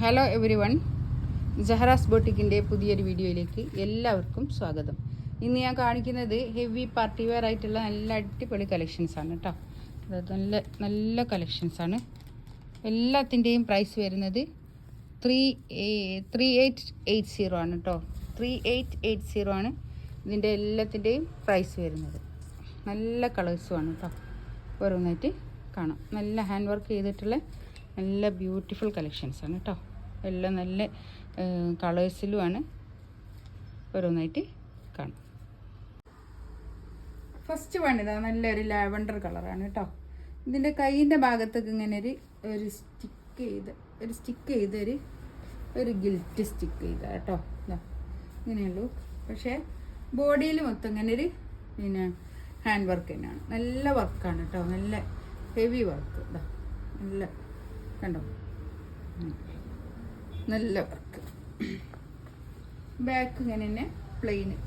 Hello every one, Jahra's ബൊട്ടിക്കിൻ്റെ പുതിയൊരു വീഡിയോയിലേക്ക് എല്ലാവർക്കും സ്വാഗതം. ഇന്ന് ഞാൻ കാണിക്കുന്നത് ഹെവി പാർട്ടി വെയർ ആയിട്ടുള്ള നല്ല അടിപൊളി കളക്ഷൻസാണ് കേട്ടോ. അതായത് നല്ല നല്ല കളക്ഷൻസാണ്. എല്ലാത്തിൻ്റെയും പ്രൈസ് വരുന്നത് 3880 ആണ് കേട്ടോ. 3880 ആണ് ഇതിൻ്റെ എല്ലാത്തിൻ്റെയും പ്രൈസ് വരുന്നത്. നല്ല കളേഴ്സുമാണ് കേട്ടോ. ഓരോന്നായിട്ട് കാണാം. നല്ല ഹാൻഡ് വർക്ക് ചെയ്തിട്ടുള്ള നല്ല ബ്യൂട്ടിഫുൾ കളക്ഷൻസാണ് കേട്ടോ. എല്ലാം നല്ല കളേഴ്സിലുമാണ്. ഓരോന്നായിട്ട് കാണാം. ഫസ്റ്റ് വൺ ഇതാ, നല്ലൊരു ലാവൻഡർ കളറാണ് കേട്ടോ. ഇതിൻ്റെ കൈയിൻ്റെ ഭാഗത്തേക്ക് ഇങ്ങനെ ഒരു സ്റ്റിക്ക് ചെയ്ത് ഒരു ഗിൽറ്റ് സ്റ്റിക്ക് ചെയ്ത കേട്ടോ. ഇതാ ഇങ്ങനെയുള്ളൂ. പക്ഷേ ബോഡിയിൽ മൊത്തം ഇങ്ങനെ പിന്നെ ഹാൻഡ് വർക്ക് തന്നെയാണ്. നല്ല വർക്കാണ് കേട്ടോ. നല്ല ഹെവി വർക്ക്. ഇതാ നല്ല കണ്ടോ, നല്ല വർക്ക്. ബാക്ക് ഇങ്ങനെ തന്നെ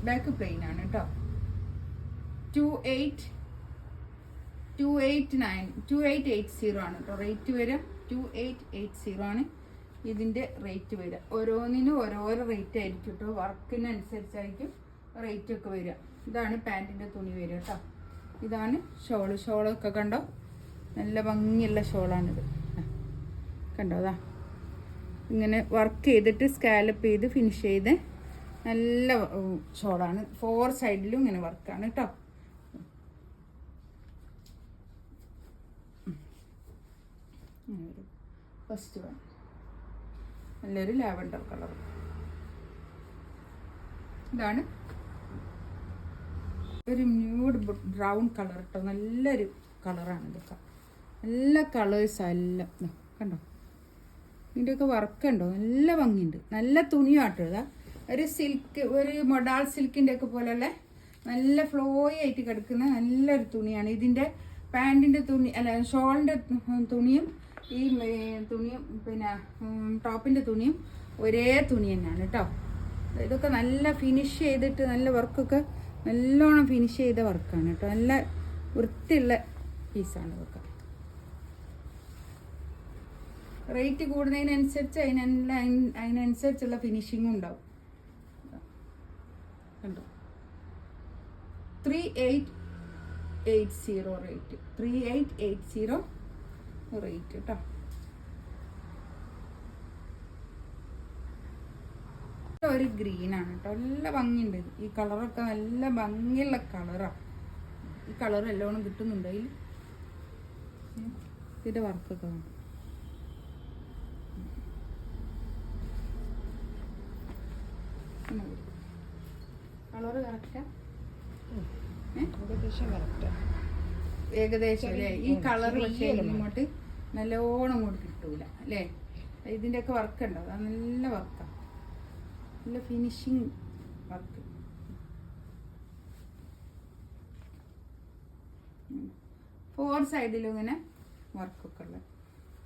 ബാക്ക് പ്ലെയിൻ ആണ് കേട്ടോ. 2880 ആണ് കേട്ടോ റേറ്റ് വരിക. 2880 ആണ് ഇതിൻ്റെ റേറ്റ് വരിക. ഓരോന്നിനും ഓരോരോ റേറ്റ് ആയിരിക്കും കേട്ടോ. വർക്കിനനുസരിച്ചായിരിക്കും റേറ്റ് ഒക്കെ വരിക. ഇതാണ് പാൻറ്റിൻ്റെ തുണി വരിക കേട്ടോ. ഇതാണ് ഷോളൊക്കെ കണ്ടോ, നല്ല ഭംഗിയുള്ള ഷോളാണിത്. കണ്ടോ, അതാ ഇങ്ങനെ വർക്ക് ചെയ്തിട്ട് സ്കാലപ്പ് ചെയ്ത് ഫിനിഷ് ചെയ്ത് നല്ല ഷോളാണ്. 4 സൈഡിലും ഇങ്ങനെ വർക്കാണ് കേട്ടോ. ഫസ്റ്റ് വൺ നല്ലൊരു ലാവൻഡർ കളർ. ഇതാണ് ഒരു ന്യൂഡ് ബ്രൗൺ കളർ കേട്ടോ. നല്ലൊരു കളറാണ് ഇതൊക്കെ. നല്ല കളേഴ്സാണ് എല്ലാം. കണ്ടോ, ഇതിൻ്റെയൊക്കെ വർക്ക് ഉണ്ടോ, നല്ല ഭംഗിയുണ്ട്. നല്ല തുണിയാട്ടോ. ഇതാ ഒരു മൊഡാൾ സിൽക്കിൻ്റെ ഒക്കെ പോലെയുള്ള നല്ല ഫ്ലോയി ആയിട്ട് കിടക്കുന്ന നല്ലൊരു തുണിയാണ്. ഇതിൻ്റെ പാൻറ്റിൻ്റെ തുണി അല്ല, ഷോളിൻ്റെ തുണിയും ഈ തുണിയും പിന്നെ ടോപ്പിൻ്റെ തുണിയും ഒരേ തുണി തന്നെയാണ് കേട്ടോ. ഇതൊക്കെ നല്ല ഫിനിഷ് ചെയ്തിട്ട് നല്ല വർക്കൊക്കെ നല്ലോണം ഫിനിഷ് ചെയ്ത വർക്കാണ് കേട്ടോ. നല്ല വൃത്തിയുള്ള പീസാണ് ഇതൊക്കെ. റേറ്റ് കൂടുന്നതിനനുസരിച്ച് അതിനനുസരിച്ചുള്ള ഫിനിഷിങ്ങും ഉണ്ടാവും. കണ്ടോ, 3880 റേറ്റ്. 3880 റേറ്റ് കേട്ടോ. ഒരു ഗ്രീനാണ് കേട്ടോ. നല്ല ഭംഗിയുണ്ട്. ഈ കളറൊക്കെ നല്ല ഭംഗിയുള്ള കളറാണ്. ഈ കളർ എല്ലോണം കിട്ടുന്നുണ്ട് അതിൽ. ഇതിൻ്റെ വർക്കൊക്കെ വേണം. കളറ് കറക്റ്റാ, ഏകദേശം അല്ലേ? ഈ കളർ പക്ഷേ ഇങ്ങോട്ട് നല്ലോണം ഇങ്ങോട്ട് കിട്ടൂല അല്ലേ? ഇതിൻ്റെ ഒക്കെ വർക്ക് ഉണ്ടോ, അത് നല്ല വർക്കാണ്. നല്ല ഫിനിഷിങ് വർക്ക്. 4 സൈഡിലും ഇങ്ങനെ വർക്കൊക്കെ ഉള്ള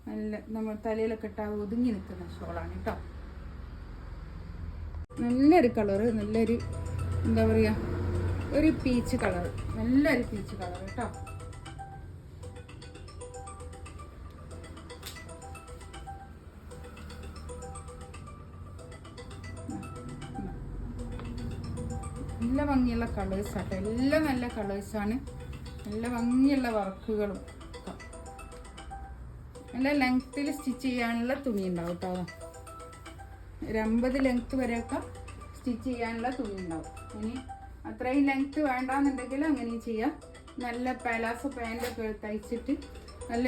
നല്ല നമ്മൾ തലയിലൊക്കെ ഇട്ടാൽ ഒതുങ്ങി നിൽക്കുന്ന ഷോളാണ് കേട്ടോ. നല്ലൊരു കളറ്, നല്ലൊരു എന്താ പറയുക, ഒരു പീച്ച് കളർ. നല്ലൊരു പീച്ച് കളർ കേട്ടോ. നല്ല ഭംഗിയുള്ള കളേഴ്സ് ആട്ടോ. എല്ലാം നല്ല കളേഴ്സാണ്. നല്ല ഭംഗിയുള്ള വർക്കുകളും. നല്ല ലെങ്ത്തിൽ സ്റ്റിച്ച് ചെയ്യാനുള്ള തുണി ഉണ്ടാവും കേട്ടോ. ഒരു 50 ലെങ്ത്ത് വരെയൊക്കെ സ്റ്റിച്ച് ചെയ്യാനുള്ള തുണി ഉണ്ടാവും. ഇനി അത്രയും ലെങ്ത്ത് വേണ്ടാന്നുണ്ടെങ്കിൽ അങ്ങനെയും ചെയ്യാം. നല്ല പലാസോ പാൻറ്റൊക്കെ തയ്ച്ചിട്ട്, നല്ല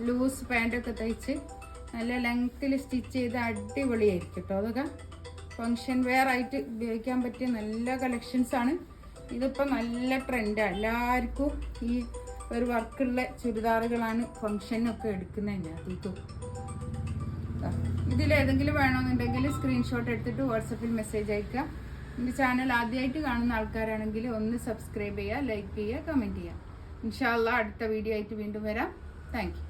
ലൂസ് പാൻറ്റൊക്കെ തയ്ച്ച് നല്ല ലെങ്ത്തിൽ സ്റ്റിച്ച് ചെയ്ത് അടിപൊളിയായിരിക്കും കേട്ടോ. അതൊക്കെ ഫങ്ഷൻ വെയർ ആയിട്ട് ഉപയോഗിക്കാൻ പറ്റിയ നല്ല കളക്ഷൻസാണ്. ഇതിപ്പോൾ നല്ല ട്രെൻഡാണ്. എല്ലാവർക്കും ഈ ഒരു വർക്കുള്ള ചുരിദാറുകളാണ് ഫങ്ഷനൊക്കെ എടുക്കുന്നത്. അധികം ഇതിലേതെങ്കിലും വേണമെന്നുണ്ടെങ്കിൽ സ്ക്രീൻഷോട്ട് എടുത്തിട്ട് വാട്സപ്പിൽ മെസ്സേജ് അയക്കുക. എൻ്റെ ചാനൽ ആദ്യമായിട്ട് കാണുന്ന ആൾക്കാരാണെങ്കിൽ ഒന്ന് സബ്സ്ക്രൈബ് ചെയ്യുക, ലൈക്ക് ചെയ്യുക, കമൻറ്റ് ചെയ്യുക. ഇൻഷാ അല്ലാഹ് അടുത്ത വീഡിയോ ആയിട്ട് വീണ്ടും വരാം. Thank you.